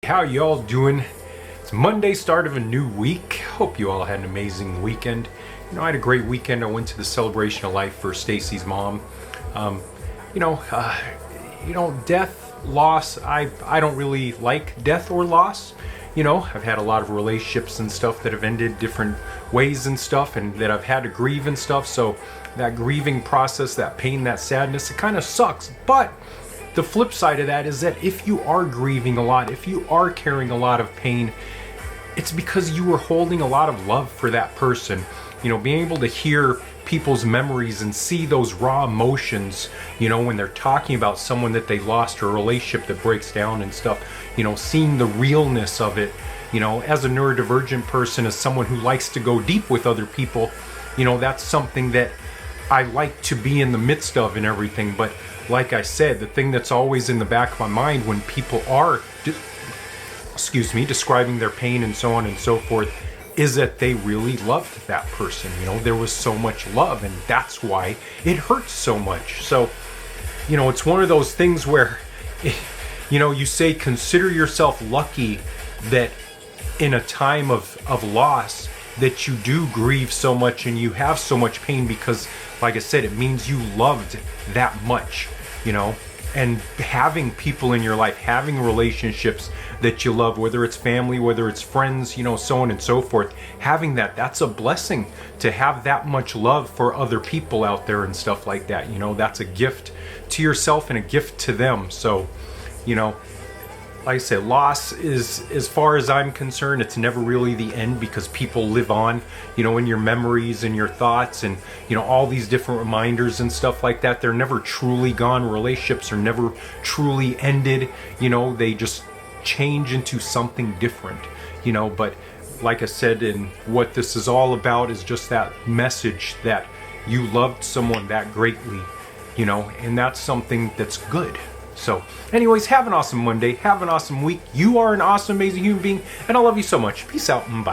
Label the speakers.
Speaker 1: How y'all doing? It's Monday, start of a new week. Hope you all had an amazing weekend. I had a great weekend. I went to the celebration of life for Stacy's mom. You know, death, loss. I don't really like death or loss. I've had a lot of relationships and stuff that have ended different ways and stuff, and that I've had to grieve and stuff. So that grieving process, that pain, that sadness, it kind of sucks. But the flip side of that is that if you are grieving a lot, if you are carrying a lot of pain, it's because you were holding a lot of love for that person. Being able to hear people's memories and see those raw emotions, when they're talking about someone that they lost or a relationship that breaks down and stuff, seeing the realness of it, as a neurodivergent person, as someone who likes to go deep with other people, that's something that I like to be in the midst of and everything. But like I said, the thing that's always in the back of my mind when people are, describing their pain and so on and so forth, is that they really loved that person. There was so much love, and that's why it hurts so much. So, it's one of those things where, you say consider yourself lucky that in a time of loss that you do grieve so much and you have so much pain, because like I said, it means you loved that much, and having people in your life, having relationships that you love, whether it's family, whether it's friends, so on and so forth, having that's a blessing. To have that much love for other people out there and stuff like that, that's a gift to yourself and a gift to them. So, like I said, loss is, as far as I'm concerned, it's never really the end, because people live on, in your memories and your thoughts, and, all these different reminders and stuff like that. They're never truly gone. Relationships are never truly ended. They just change into something different, but like I said, and what this is all about is just that message that you loved someone that greatly, and that's something that's good. So anyways, have an awesome Monday, have an awesome week. You are an awesome, amazing human being, and I love you so much. Peace out and bye.